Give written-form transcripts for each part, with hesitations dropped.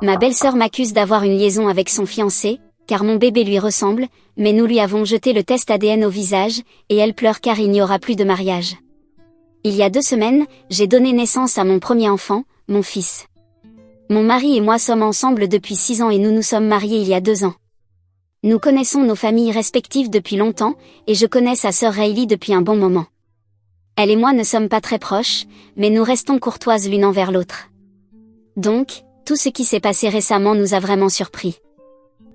Ma belle-sœur m'accuse d'avoir une liaison avec son fiancé, car mon bébé lui ressemble, mais nous lui avons jeté le test ADN au visage, et elle pleure car il n'y aura plus de mariage. Il y a 2 semaines, j'ai donné naissance à mon premier enfant, mon fils. Mon mari et moi sommes ensemble depuis 6 ans et nous nous sommes mariés il y a 2 ans. Nous connaissons nos familles respectives depuis longtemps, et je connais sa sœur Rayleigh depuis un bon moment. Elle et moi ne sommes pas très proches, mais nous restons courtoises l'une envers l'autre. Donc, tout ce qui s'est passé récemment nous a vraiment surpris.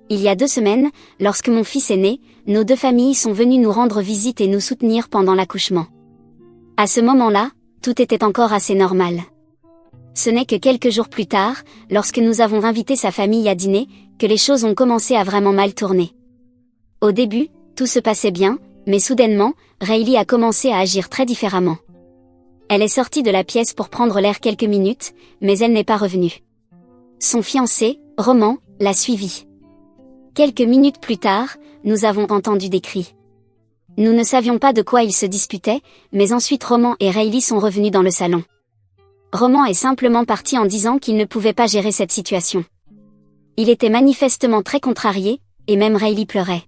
Il y a 2 semaines, lorsque mon fils est né, nos 2 familles sont venues nous rendre visite et nous soutenir pendant l'accouchement. À ce moment-là, tout était encore assez normal. Ce n'est que quelques jours plus tard, lorsque nous avons invité sa famille à dîner, que les choses ont commencé à vraiment mal tourner. Au début, tout se passait bien, mais soudainement, Rayleigh a commencé à agir très différemment. Elle est sortie de la pièce pour prendre l'air quelques minutes, mais elle n'est pas revenue. Son fiancé, Roman, l'a suivie. Quelques minutes plus tard, nous avons entendu des cris. Nous ne savions pas de quoi ils se disputaient, mais ensuite Roman et Rayleigh sont revenus dans le salon. Roman est simplement parti en disant qu'il ne pouvait pas gérer cette situation. Il était manifestement très contrarié, et même Rayleigh pleurait.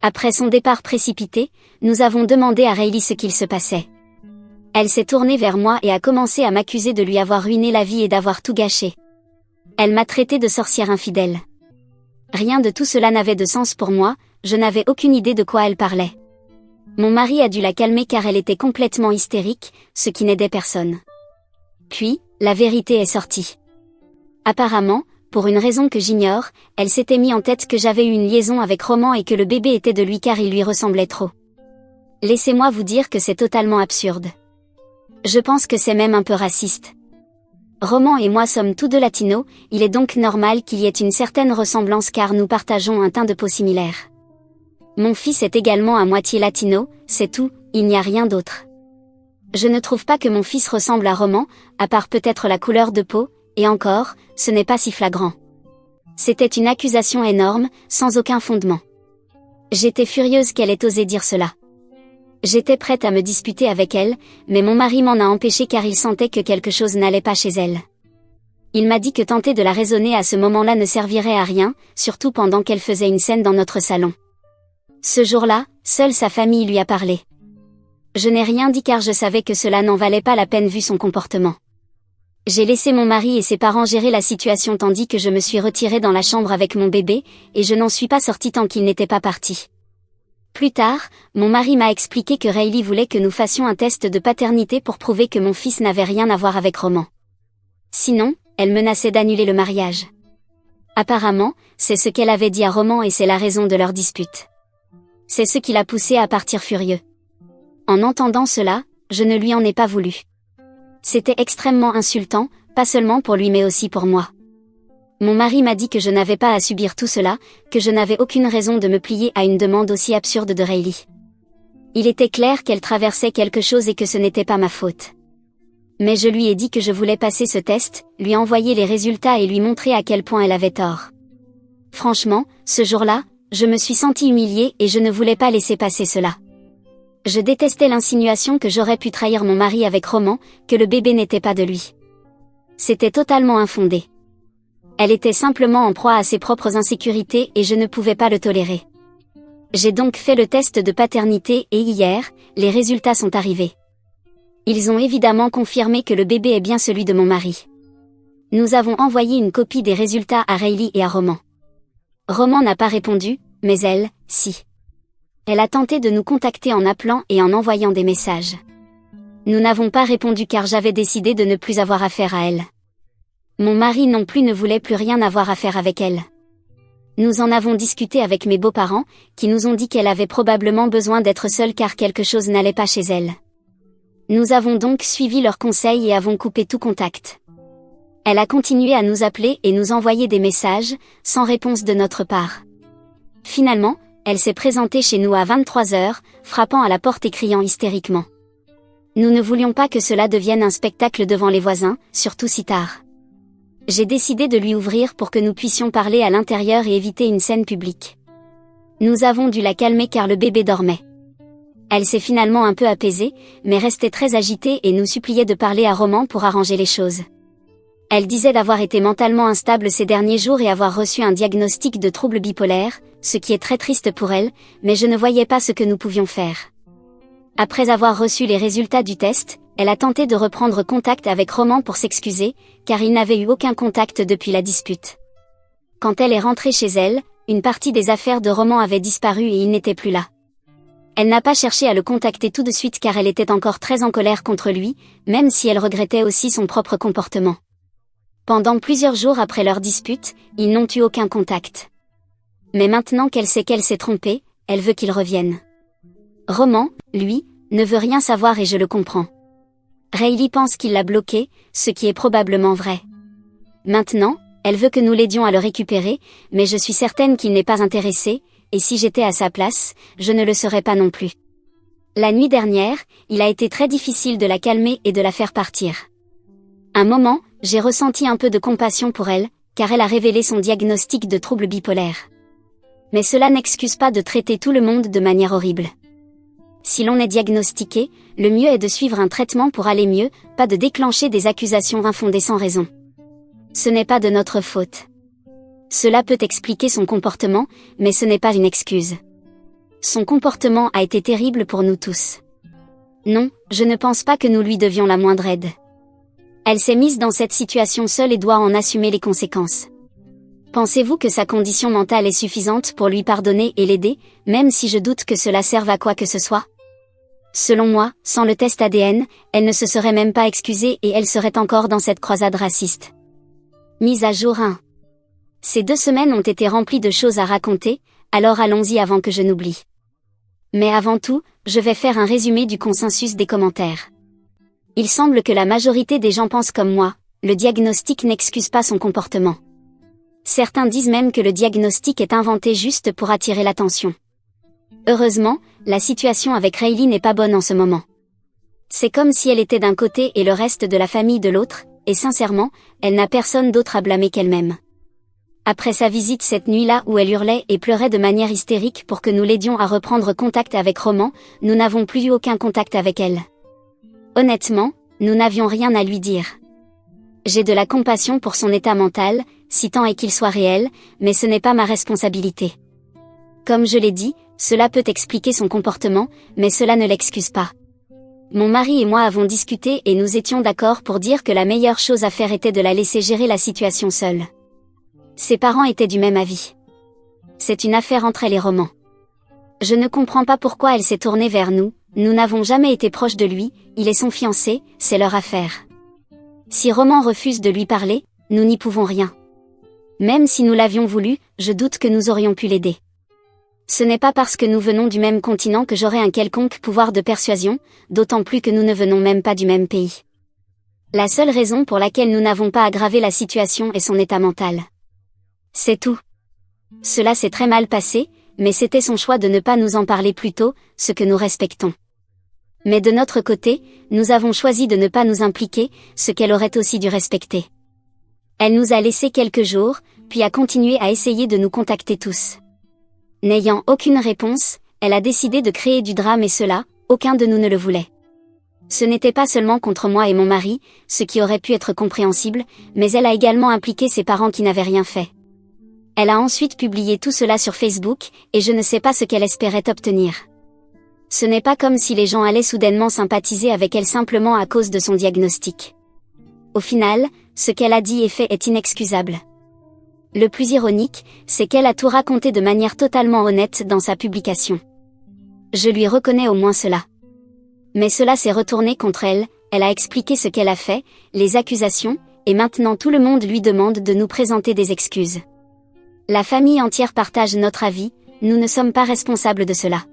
Après son départ précipité, nous avons demandé à Rayleigh ce qu'il se passait. Elle s'est tournée vers moi et a commencé à m'accuser de lui avoir ruiné la vie et d'avoir tout gâché. Elle m'a traité de sorcière infidèle. Rien de tout cela n'avait de sens pour moi, je n'avais aucune idée de quoi elle parlait. Mon mari a dû la calmer car elle était complètement hystérique, ce qui n'aidait personne. Puis, la vérité est sortie. Apparemment, pour une raison que j'ignore, elle s'était mis en tête que j'avais eu une liaison avec Roman et que le bébé était de lui car il lui ressemblait trop. Laissez-moi vous dire que c'est totalement absurde. Je pense que c'est même un peu raciste. Roman et moi sommes tous 2 latinos, il est donc normal qu'il y ait une certaine ressemblance car nous partageons un teint de peau similaire. Mon fils est également à moitié latino, c'est tout, il n'y a rien d'autre. Je ne trouve pas que mon fils ressemble à Roman, à part peut-être la couleur de peau, et encore, ce n'est pas si flagrant. C'était une accusation énorme, sans aucun fondement. J'étais furieuse qu'elle ait osé dire cela. J'étais prête à me disputer avec elle, mais mon mari m'en a empêché car il sentait que quelque chose n'allait pas chez elle. Il m'a dit que tenter de la raisonner à ce moment-là ne servirait à rien, surtout pendant qu'elle faisait une scène dans notre salon. Ce jour-là, seule sa famille lui a parlé. Je n'ai rien dit car je savais que cela n'en valait pas la peine vu son comportement. J'ai laissé mon mari et ses parents gérer la situation tandis que je me suis retirée dans la chambre avec mon bébé, et je n'en suis pas sortie tant qu'il n'était pas parti. Plus tard, mon mari m'a expliqué que Rayleigh voulait que nous fassions un test de paternité pour prouver que mon fils n'avait rien à voir avec Roman. Sinon, elle menaçait d'annuler le mariage. Apparemment, c'est ce qu'elle avait dit à Roman et c'est la raison de leur dispute. C'est ce qui l'a poussé à partir furieux. En entendant cela, je ne lui en ai pas voulu. C'était extrêmement insultant, pas seulement pour lui mais aussi pour moi. Mon mari m'a dit que je n'avais pas à subir tout cela, que je n'avais aucune raison de me plier à une demande aussi absurde de Rayleigh. Il était clair qu'elle traversait quelque chose et que ce n'était pas ma faute. Mais je lui ai dit que je voulais passer ce test, lui envoyer les résultats et lui montrer à quel point elle avait tort. Franchement, ce jour-là, je me suis sentie humiliée et je ne voulais pas laisser passer cela. Je détestais l'insinuation que j'aurais pu trahir mon mari avec Roman, que le bébé n'était pas de lui. C'était totalement infondé. Elle était simplement en proie à ses propres insécurités et je ne pouvais pas le tolérer. J'ai donc fait le test de paternité et hier, les résultats sont arrivés. Ils ont évidemment confirmé que le bébé est bien celui de mon mari. Nous avons envoyé une copie des résultats à Rayleigh et à Roman. Roman n'a pas répondu, mais elle, si. Elle a tenté de nous contacter en appelant et en envoyant des messages. Nous n'avons pas répondu car j'avais décidé de ne plus avoir affaire à elle. Mon mari non plus ne voulait plus rien avoir à faire avec elle. Nous en avons discuté avec mes beaux-parents, qui nous ont dit qu'elle avait probablement besoin d'être seule car quelque chose n'allait pas chez elle. Nous avons donc suivi leurs conseils et avons coupé tout contact. Elle a continué à nous appeler et nous envoyer des messages, sans réponse de notre part. Finalement, elle s'est présentée chez nous à 23h, frappant à la porte et criant hystériquement. Nous ne voulions pas que cela devienne un spectacle devant les voisins, surtout si tard. J'ai décidé de lui ouvrir pour que nous puissions parler à l'intérieur et éviter une scène publique. Nous avons dû la calmer car le bébé dormait. Elle s'est finalement un peu apaisée, mais restait très agitée et nous suppliait de parler à Roman pour arranger les choses. Elle disait d'avoir été mentalement instable ces derniers jours et avoir reçu un diagnostic de trouble bipolaire, ce qui est très triste pour elle, mais je ne voyais pas ce que nous pouvions faire. Après avoir reçu les résultats du test, elle a tenté de reprendre contact avec Roman pour s'excuser, car il n'avait eu aucun contact depuis la dispute. Quand elle est rentrée chez elle, une partie des affaires de Roman avait disparu et il n'était plus là. Elle n'a pas cherché à le contacter tout de suite car elle était encore très en colère contre lui, même si elle regrettait aussi son propre comportement. Pendant plusieurs jours après leur dispute, ils n'ont eu aucun contact. Mais maintenant qu'elle sait qu'elle s'est trompée, elle veut qu'il revienne. Roman, lui, ne veut rien savoir et je le comprends. Rayleigh pense qu'il l'a bloqué, ce qui est probablement vrai. Maintenant, elle veut que nous l'aidions à le récupérer, mais je suis certaine qu'il n'est pas intéressé, et si j'étais à sa place, je ne le serais pas non plus. La nuit dernière, il a été très difficile de la calmer et de la faire partir. Un moment, j'ai ressenti un peu de compassion pour elle, car elle a révélé son diagnostic de trouble bipolaire. Mais cela n'excuse pas de traiter tout le monde de manière horrible. Si l'on est diagnostiqué, le mieux est de suivre un traitement pour aller mieux, pas de déclencher des accusations infondées sans raison. Ce n'est pas de notre faute. Cela peut expliquer son comportement, mais ce n'est pas une excuse. Son comportement a été terrible pour nous tous. Non, je ne pense pas que nous lui devions la moindre aide. Elle s'est mise dans cette situation seule et doit en assumer les conséquences. Pensez-vous que sa condition mentale est suffisante pour lui pardonner et l'aider, même si je doute que cela serve à quoi que ce soit? Selon moi, sans le test ADN, elle ne se serait même pas excusée et elle serait encore dans cette croisade raciste. Mise à jour 1. Ces 2 semaines ont été remplies de choses à raconter, alors allons-y avant que je n'oublie. Mais avant tout, je vais faire un résumé du consensus des commentaires. Il semble que la majorité des gens pensent comme moi, le diagnostic n'excuse pas son comportement. Certains disent même que le diagnostic est inventé juste pour attirer l'attention. Heureusement, la situation avec Rayleigh n'est pas bonne en ce moment. C'est comme si elle était d'un côté et le reste de la famille de l'autre, et sincèrement, elle n'a personne d'autre à blâmer qu'elle-même. Après sa visite cette nuit-là où elle hurlait et pleurait de manière hystérique pour que nous l'aidions à reprendre contact avec Roman, nous n'avons plus eu aucun contact avec elle. Honnêtement, nous n'avions rien à lui dire. J'ai de la compassion pour son état mental, si tant est qu'il soit réel, mais ce n'est pas ma responsabilité. Comme je l'ai dit, cela peut expliquer son comportement, mais cela ne l'excuse pas. Mon mari et moi avons discuté et nous étions d'accord pour dire que la meilleure chose à faire était de la laisser gérer la situation seule. Ses parents étaient du même avis. C'est une affaire entre elle et Roman. Je ne comprends pas pourquoi elle s'est tournée vers nous, nous n'avons jamais été proches de lui, il est son fiancé, c'est leur affaire. Si Roman refuse de lui parler, nous n'y pouvons rien. Même si nous l'avions voulu, je doute que nous aurions pu l'aider. Ce n'est pas parce que nous venons du même continent que j'aurai un quelconque pouvoir de persuasion, d'autant plus que nous ne venons même pas du même pays. La seule raison pour laquelle nous n'avons pas aggravé la situation est son état mental. C'est tout. Cela s'est très mal passé, mais c'était son choix de ne pas nous en parler plus tôt, ce que nous respectons. Mais de notre côté, nous avons choisi de ne pas nous impliquer, ce qu'elle aurait aussi dû respecter. Elle nous a laissé quelques jours, puis a continué à essayer de nous contacter tous. N'ayant aucune réponse, elle a décidé de créer du drame et cela, aucun de nous ne le voulait. Ce n'était pas seulement contre moi et mon mari, ce qui aurait pu être compréhensible, mais elle a également impliqué ses parents qui n'avaient rien fait. Elle a ensuite publié tout cela sur Facebook, et je ne sais pas ce qu'elle espérait obtenir. Ce n'est pas comme si les gens allaient soudainement sympathiser avec elle simplement à cause de son diagnostic. Au final, ce qu'elle a dit et fait est inexcusable. Le plus ironique, c'est qu'elle a tout raconté de manière totalement honnête dans sa publication. Je lui reconnais au moins cela. Mais cela s'est retourné contre elle, elle a expliqué ce qu'elle a fait, les accusations, et maintenant tout le monde lui demande de nous présenter des excuses. La famille entière partage notre avis, nous ne sommes pas responsables de cela.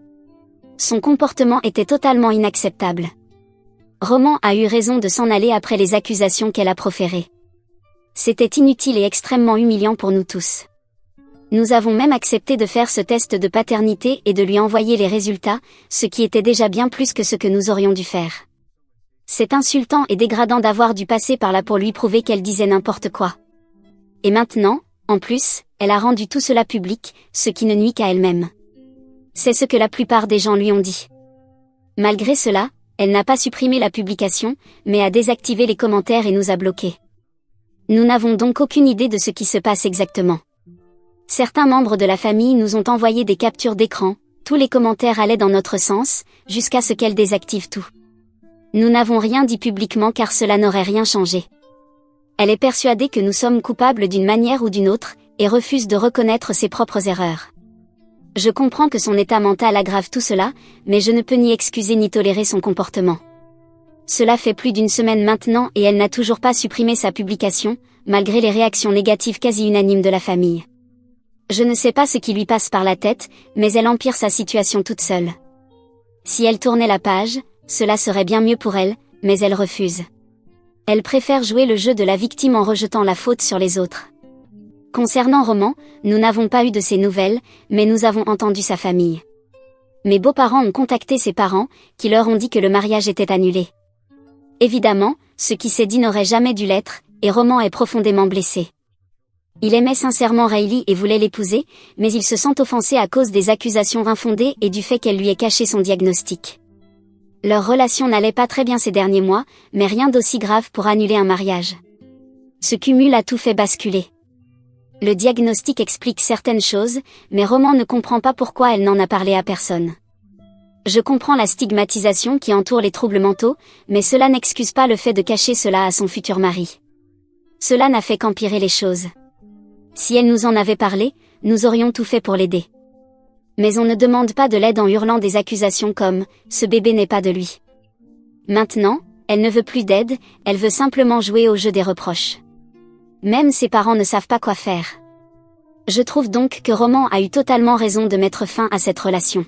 Son comportement était totalement inacceptable. Roman a eu raison de s'en aller après les accusations qu'elle a proférées. C'était inutile et extrêmement humiliant pour nous tous. Nous avons même accepté de faire ce test de paternité et de lui envoyer les résultats, ce qui était déjà bien plus que ce que nous aurions dû faire. C'est insultant et dégradant d'avoir dû passer par là pour lui prouver qu'elle disait n'importe quoi. Et maintenant, en plus, elle a rendu tout cela public, ce qui ne nuit qu'à elle-même. C'est ce que la plupart des gens lui ont dit. Malgré cela, elle n'a pas supprimé la publication, mais a désactivé les commentaires et nous a bloqués. Nous n'avons donc aucune idée de ce qui se passe exactement. Certains membres de la famille nous ont envoyé des captures d'écran, tous les commentaires allaient dans notre sens, jusqu'à ce qu'elle désactive tout. Nous n'avons rien dit publiquement car cela n'aurait rien changé. Elle est persuadée que nous sommes coupables d'une manière ou d'une autre, et refuse de reconnaître ses propres erreurs. Je comprends que son état mental aggrave tout cela, mais je ne peux ni excuser ni tolérer son comportement. Cela fait plus d'une semaine maintenant et elle n'a toujours pas supprimé sa publication, malgré les réactions négatives quasi unanimes de la famille. Je ne sais pas ce qui lui passe par la tête, mais elle empire sa situation toute seule. Si elle tournait la page, cela serait bien mieux pour elle, mais elle refuse. Elle préfère jouer le jeu de la victime en rejetant la faute sur les autres. Concernant Roman, nous n'avons pas eu de ses nouvelles, mais nous avons entendu sa famille. Mes beaux-parents ont contacté ses parents, qui leur ont dit que le mariage était annulé. Évidemment, ce qui s'est dit n'aurait jamais dû l'être, et Roman est profondément blessé. Il aimait sincèrement Riley et voulait l'épouser, mais il se sent offensé à cause des accusations infondées et du fait qu'elle lui ait caché son diagnostic. Leur relation n'allait pas très bien ces derniers mois, mais rien d'aussi grave pour annuler un mariage. Ce cumul a tout fait basculer. Le diagnostic explique certaines choses, mais Roman ne comprend pas pourquoi elle n'en a parlé à personne. Je comprends la stigmatisation qui entoure les troubles mentaux, mais cela n'excuse pas le fait de cacher cela à son futur mari. Cela n'a fait qu'empirer les choses. Si elle nous en avait parlé, nous aurions tout fait pour l'aider. Mais on ne demande pas de l'aide en hurlant des accusations comme « ce bébé n'est pas de lui ». Maintenant, elle ne veut plus d'aide, elle veut simplement jouer au jeu des reproches. Même ses parents ne savent pas quoi faire. Je trouve donc que Roman a eu totalement raison de mettre fin à cette relation.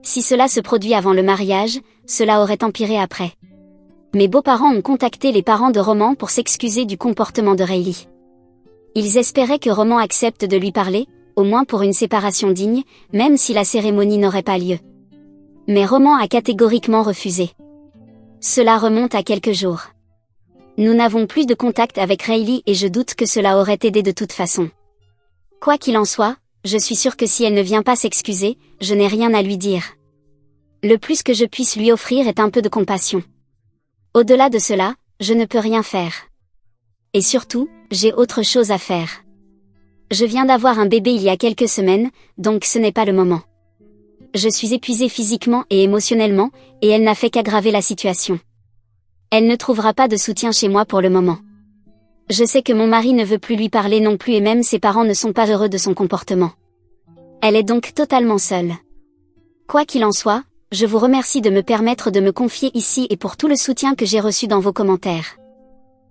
Si cela se produit avant le mariage, cela aurait empiré après. Mes beaux-parents ont contacté les parents de Roman pour s'excuser du comportement de Riley. Ils espéraient que Roman accepte de lui parler, au moins pour une séparation digne, même si la cérémonie n'aurait pas lieu. Mais Roman a catégoriquement refusé. Cela remonte à quelques jours. Nous n'avons plus de contact avec Riley et je doute que cela aurait aidé de toute façon. Quoi qu'il en soit, je suis sûre que si elle ne vient pas s'excuser, je n'ai rien à lui dire. Le plus que je puisse lui offrir est un peu de compassion. Au-delà de cela, je ne peux rien faire. Et surtout, j'ai autre chose à faire. Je viens d'avoir un bébé il y a quelques semaines, donc ce n'est pas le moment. Je suis épuisée physiquement et émotionnellement, et elle n'a fait qu'aggraver la situation. Elle ne trouvera pas de soutien chez moi pour le moment. Je sais que mon mari ne veut plus lui parler non plus et même ses parents ne sont pas heureux de son comportement. Elle est donc totalement seule. Quoi qu'il en soit, je vous remercie de me permettre de me confier ici et pour tout le soutien que j'ai reçu dans vos commentaires.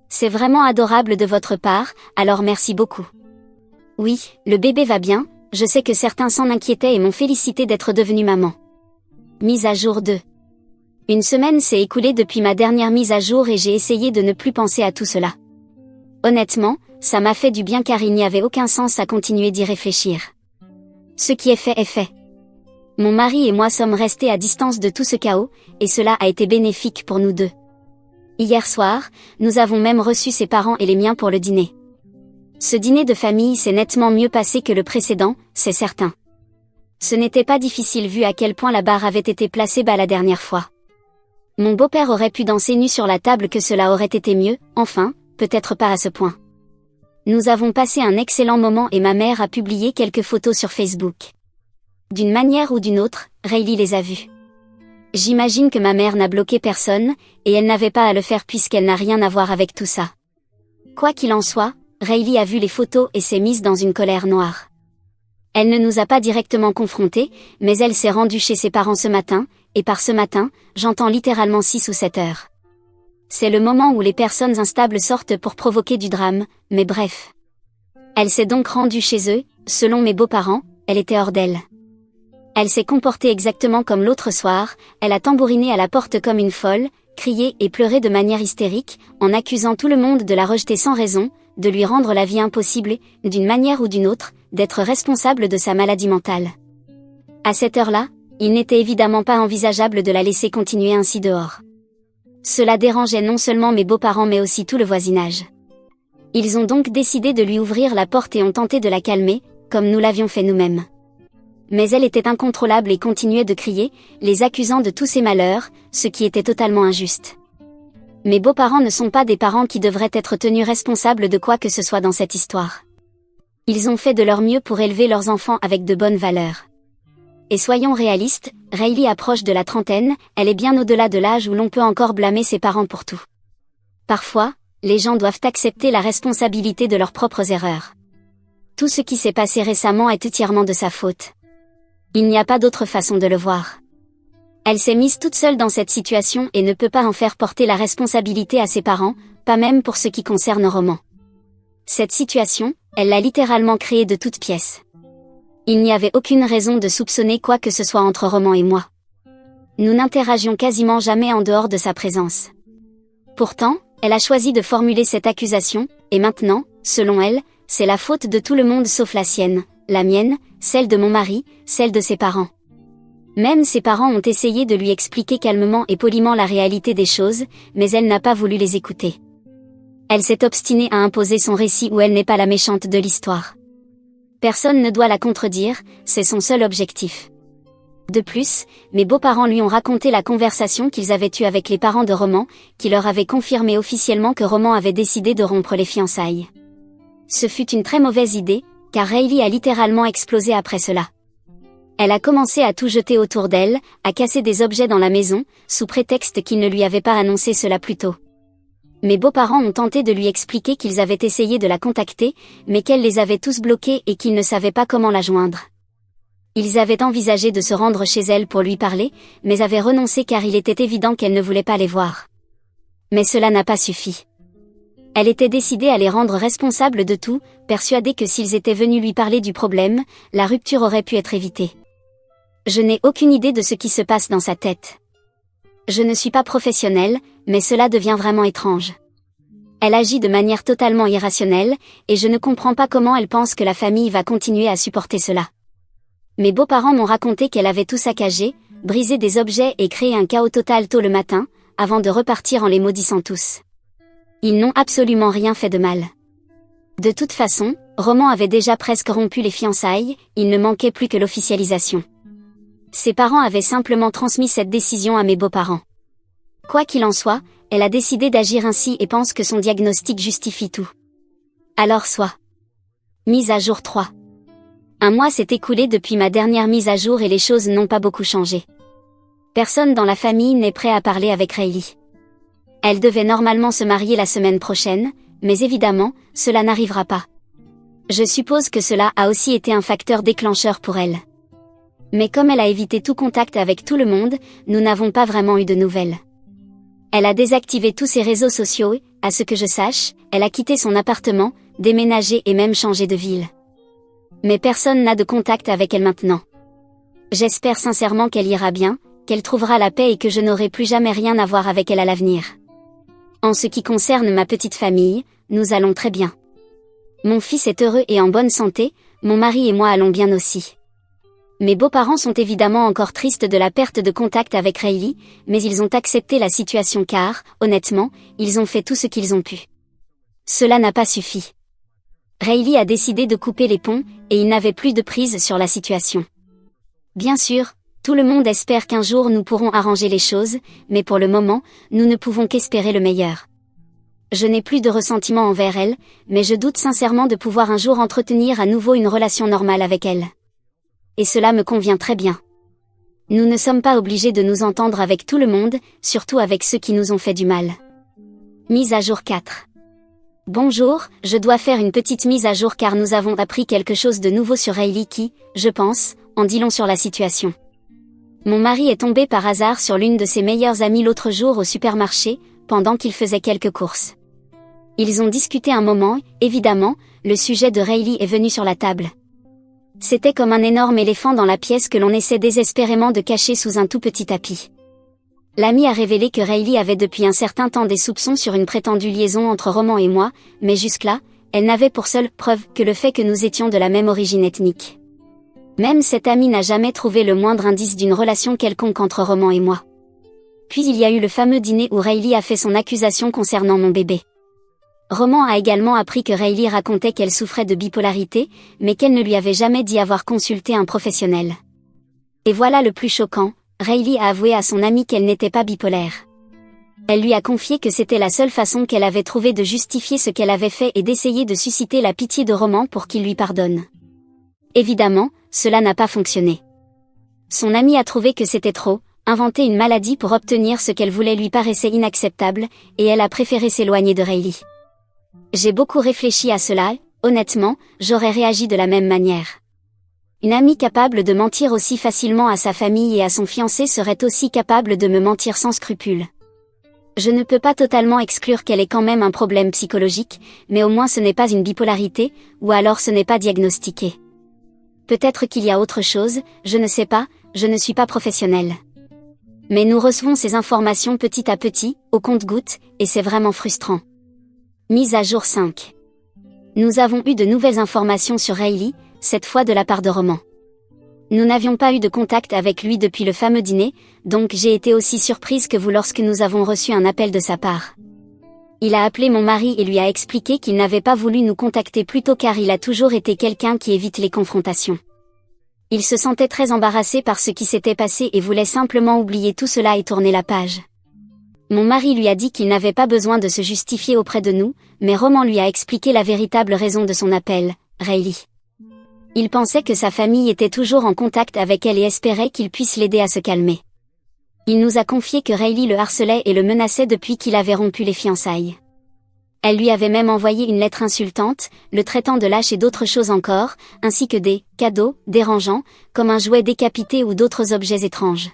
C'est vraiment adorable de votre part, alors merci beaucoup. Oui, le bébé va bien, je sais que certains s'en inquiétaient et m'ont félicité d'être devenue maman. Mise à jour 2. Une semaine s'est écoulée depuis ma dernière mise à jour et j'ai essayé de ne plus penser à tout cela. Honnêtement, ça m'a fait du bien car il n'y avait aucun sens à continuer d'y réfléchir. Ce qui est fait. Mon mari et moi sommes restés à distance de tout ce chaos, et cela a été bénéfique pour nous deux. Hier soir, nous avons même reçu ses parents et les miens pour le dîner. Ce dîner de famille s'est nettement mieux passé que le précédent, c'est certain. Ce n'était pas difficile vu à quel point la barre avait été placée bas la dernière fois. Mon beau-père aurait pu danser nu sur la table que cela aurait été mieux, enfin, peut-être pas à ce point. Nous avons passé un excellent moment et ma mère a publié quelques photos sur Facebook. D'une manière ou d'une autre, Riley les a vues. J'imagine que ma mère n'a bloqué personne, et elle n'avait pas à le faire puisqu'elle n'a rien à voir avec tout ça. Quoi qu'il en soit, Riley a vu les photos et s'est mise dans une colère noire. Elle ne nous a pas directement confrontés, mais elle s'est rendue chez ses parents ce matin, et par ce matin, j'entends littéralement 6 ou 7 heures. C'est le moment où les personnes instables sortent pour provoquer du drame, mais bref. Elle s'est donc rendue chez eux, selon mes beaux-parents, elle était hors d'elle. Elle s'est comportée exactement comme l'autre soir, elle a tambouriné à la porte comme une folle, crié et pleuré de manière hystérique, en accusant tout le monde de la rejeter sans raison, de lui rendre la vie impossible, d'une manière ou d'une autre, d'être responsable de sa maladie mentale. À cette heure-là, il n'était évidemment pas envisageable de la laisser continuer ainsi dehors. Cela dérangeait non seulement mes beaux-parents mais aussi tout le voisinage. Ils ont donc décidé de lui ouvrir la porte et ont tenté de la calmer, comme nous l'avions fait nous-mêmes. Mais elle était incontrôlable et continuait de crier, les accusant de tous ses malheurs, ce qui était totalement injuste. Mes beaux-parents ne sont pas des parents qui devraient être tenus responsables de quoi que ce soit dans cette histoire. Ils ont fait de leur mieux pour élever leurs enfants avec de bonnes valeurs. Et soyons réalistes, Riley approche de la trentaine, elle est bien au-delà de l'âge où l'on peut encore blâmer ses parents pour tout. Parfois, les gens doivent accepter la responsabilité de leurs propres erreurs. Tout ce qui s'est passé récemment est entièrement de sa faute. Il n'y a pas d'autre façon de le voir. Elle s'est mise toute seule dans cette situation et ne peut pas en faire porter la responsabilité à ses parents, pas même pour ce qui concerne Roman. Cette situation, elle l'a littéralement créée de toutes pièces. Il n'y avait aucune raison de soupçonner quoi que ce soit entre Roman et moi. Nous n'interagions quasiment jamais en dehors de sa présence. Pourtant, elle a choisi de formuler cette accusation, et maintenant, selon elle, c'est la faute de tout le monde sauf la sienne, la mienne, celle de mon mari, celle de ses parents. Même ses parents ont essayé de lui expliquer calmement et poliment la réalité des choses, mais elle n'a pas voulu les écouter. Elle s'est obstinée à imposer son récit où elle n'est pas la méchante de l'histoire. Personne ne doit la contredire, c'est son seul objectif. De plus, mes beaux-parents lui ont raconté la conversation qu'ils avaient eue avec les parents de Roman, qui leur avaient confirmé officiellement que Roman avait décidé de rompre les fiançailles. Ce fut une très mauvaise idée, car Riley a littéralement explosé après cela. Elle a commencé à tout jeter autour d'elle, à casser des objets dans la maison, sous prétexte qu'ils ne lui avaient pas annoncé cela plus tôt. Mes beaux-parents ont tenté de lui expliquer qu'ils avaient essayé de la contacter, mais qu'elle les avait tous bloqués et qu'ils ne savaient pas comment la joindre. Ils avaient envisagé de se rendre chez elle pour lui parler, mais avaient renoncé car il était évident qu'elle ne voulait pas les voir. Mais cela n'a pas suffi. Elle était décidée à les rendre responsables de tout, persuadée que s'ils étaient venus lui parler du problème, la rupture aurait pu être évitée. Je n'ai aucune idée de ce qui se passe dans sa tête. Je ne suis pas professionnelle, mais cela devient vraiment étrange. Elle agit de manière totalement irrationnelle, et je ne comprends pas comment elle pense que la famille va continuer à supporter cela. Mes beaux-parents m'ont raconté qu'elle avait tout saccagé, brisé des objets et créé un chaos total tôt le matin, avant de repartir en les maudissant tous. Ils n'ont absolument rien fait de mal. De toute façon, Roman avait déjà presque rompu les fiançailles, il ne manquait plus que l'officialisation. Ses parents avaient simplement transmis cette décision à mes beaux-parents. Quoi qu'il en soit, elle a décidé d'agir ainsi et pense que son diagnostic justifie tout. Alors soit. Mise à jour 3. Un mois s'est écoulé depuis ma dernière mise à jour et les choses n'ont pas beaucoup changé. Personne dans la famille n'est prêt à parler avec Riley. Elle devait normalement se marier la semaine prochaine, mais évidemment, cela n'arrivera pas. Je suppose que cela a aussi été un facteur déclencheur pour elle. Mais comme elle a évité tout contact avec tout le monde, nous n'avons pas vraiment eu de nouvelles. Elle a désactivé tous ses réseaux sociaux et, à ce que je sache, elle a quitté son appartement, déménagé et même changé de ville. Mais personne n'a de contact avec elle maintenant. J'espère sincèrement qu'elle ira bien, qu'elle trouvera la paix et que je n'aurai plus jamais rien à voir avec elle à l'avenir. En ce qui concerne ma petite famille, nous allons très bien. Mon fils est heureux et en bonne santé, mon mari et moi allons bien aussi. Mes beaux-parents sont évidemment encore tristes de la perte de contact avec Riley, mais ils ont accepté la situation car, honnêtement, ils ont fait tout ce qu'ils ont pu. Cela n'a pas suffi. Riley a décidé de couper les ponts, et il n'avait plus de prise sur la situation. Bien sûr, tout le monde espère qu'un jour nous pourrons arranger les choses, mais pour le moment, nous ne pouvons qu'espérer le meilleur. Je n'ai plus de ressentiment envers elle, mais je doute sincèrement de pouvoir un jour entretenir à nouveau une relation normale avec elle. Et cela me convient très bien. Nous ne sommes pas obligés de nous entendre avec tout le monde, surtout avec ceux qui nous ont fait du mal. Mise à jour 4. Bonjour, je dois faire une petite mise à jour car nous avons appris quelque chose de nouveau sur Riley qui, je pense, en dit long sur la situation. Mon mari est tombé par hasard sur l'une de ses meilleures amies l'autre jour au supermarché, pendant qu'il faisait quelques courses. Ils ont discuté un moment, évidemment, le sujet de Riley est venu sur la table. C'était comme un énorme éléphant dans la pièce que l'on essaie désespérément de cacher sous un tout petit tapis. L'amie a révélé que Riley avait depuis un certain temps des soupçons sur une prétendue liaison entre Roman et moi, mais jusque-là, elle n'avait pour seule preuve que le fait que nous étions de la même origine ethnique. Même cette amie n'a jamais trouvé le moindre indice d'une relation quelconque entre Roman et moi. Puis il y a eu le fameux dîner où Riley a fait son accusation concernant mon bébé. Roman a également appris que Riley racontait qu'elle souffrait de bipolarité, mais qu'elle ne lui avait jamais dit avoir consulté un professionnel. Et voilà le plus choquant, Riley a avoué à son amie qu'elle n'était pas bipolaire. Elle lui a confié que c'était la seule façon qu'elle avait trouvé de justifier ce qu'elle avait fait et d'essayer de susciter la pitié de Roman pour qu'il lui pardonne. Évidemment, cela n'a pas fonctionné. Son amie a trouvé que c'était trop, inventer une maladie pour obtenir ce qu'elle voulait lui paraissait inacceptable, et elle a préféré s'éloigner de Riley. J'ai beaucoup réfléchi à cela, honnêtement, j'aurais réagi de la même manière. Une amie capable de mentir aussi facilement à sa famille et à son fiancé serait aussi capable de me mentir sans scrupule. Je ne peux pas totalement exclure qu'elle ait quand même un problème psychologique, mais au moins ce n'est pas une bipolarité, ou alors ce n'est pas diagnostiqué. Peut-être qu'il y a autre chose, je ne sais pas, je ne suis pas professionnelle. Mais nous recevons ces informations petit à petit, au compte-gouttes, et c'est vraiment frustrant. Mise à jour 5. Nous avons eu de nouvelles informations sur Riley, cette fois de la part de Roman. Nous n'avions pas eu de contact avec lui depuis le fameux dîner, donc j'ai été aussi surprise que vous lorsque nous avons reçu un appel de sa part. Il a appelé mon mari et lui a expliqué qu'il n'avait pas voulu nous contacter plus tôt car il a toujours été quelqu'un qui évite les confrontations. Il se sentait très embarrassé par ce qui s'était passé et voulait simplement oublier tout cela et tourner la page. Mon mari lui a dit qu'il n'avait pas besoin de se justifier auprès de nous, mais Roman lui a expliqué la véritable raison de son appel, Riley. Il pensait que sa famille était toujours en contact avec elle et espérait qu'il puisse l'aider à se calmer. Il nous a confié que Riley le harcelait et le menaçait depuis qu'il avait rompu les fiançailles. Elle lui avait même envoyé une lettre insultante, le traitant de lâche et d'autres choses encore, ainsi que des cadeaux dérangeants, comme un jouet décapité ou d'autres objets étranges.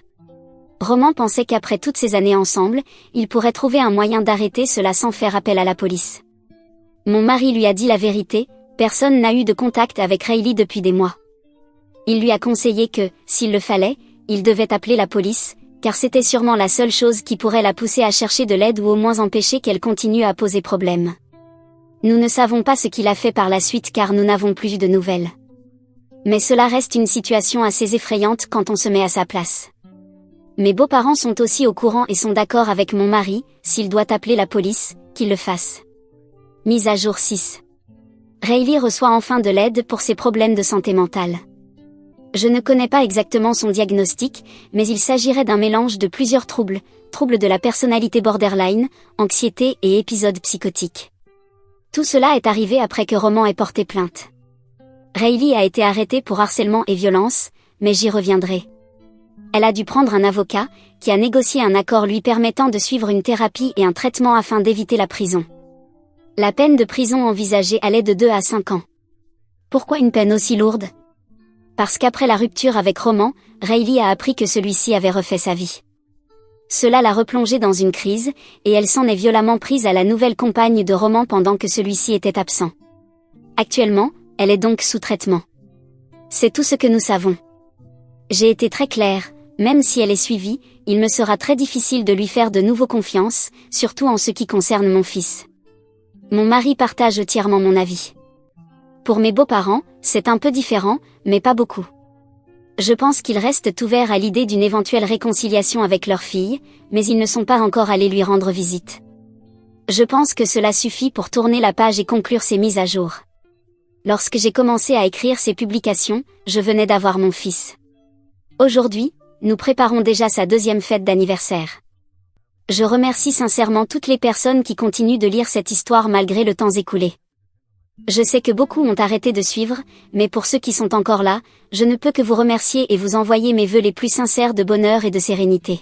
Roman pensait qu'après toutes ces années ensemble, il pourrait trouver un moyen d'arrêter cela sans faire appel à la police. Mon mari lui a dit la vérité, personne n'a eu de contact avec Riley depuis des mois. Il lui a conseillé que, s'il le fallait, il devait appeler la police, car c'était sûrement la seule chose qui pourrait la pousser à chercher de l'aide ou au moins empêcher qu'elle continue à poser problème. Nous ne savons pas ce qu'il a fait par la suite car nous n'avons plus eu de nouvelles. Mais cela reste une situation assez effrayante quand on se met à sa place. Mes beaux-parents sont aussi au courant et sont d'accord avec mon mari, s'il doit appeler la police, qu'il le fasse. Mise à jour 6. Riley reçoit enfin de l'aide pour ses problèmes de santé mentale. Je ne connais pas exactement son diagnostic, mais il s'agirait d'un mélange de plusieurs troubles de la personnalité borderline, anxiété et épisodes psychotiques. Tout cela est arrivé après que Roman ait porté plainte. Riley a été arrêtée pour harcèlement et violence, mais j'y reviendrai. Elle a dû prendre un avocat, qui a négocié un accord lui permettant de suivre une thérapie et un traitement afin d'éviter la prison. La peine de prison envisagée allait de 2 à 5 ans. Pourquoi une peine aussi lourde ? Parce qu'après la rupture avec Roman, Riley a appris que celui-ci avait refait sa vie. Cela l'a replongée dans une crise, et elle s'en est violemment prise à la nouvelle compagne de Roman pendant que celui-ci était absent. Actuellement, elle est donc sous traitement. C'est tout ce que nous savons. J'ai été très claire, même si elle est suivie, il me sera très difficile de lui faire de nouveau confiance, surtout en ce qui concerne mon fils. Mon mari partage entièrement mon avis. Pour mes beaux-parents, c'est un peu différent, mais pas beaucoup. Je pense qu'ils restent ouverts à l'idée d'une éventuelle réconciliation avec leur fille, mais ils ne sont pas encore allés lui rendre visite. Je pense que cela suffit pour tourner la page et conclure ces mises à jour. Lorsque j'ai commencé à écrire ces publications, je venais d'avoir mon fils. Aujourd'hui, nous préparons déjà sa 2e fête d'anniversaire. Je remercie sincèrement toutes les personnes qui continuent de lire cette histoire malgré le temps écoulé. Je sais que beaucoup ont arrêté de suivre, mais pour ceux qui sont encore là, je ne peux que vous remercier et vous envoyer mes vœux les plus sincères de bonheur et de sérénité.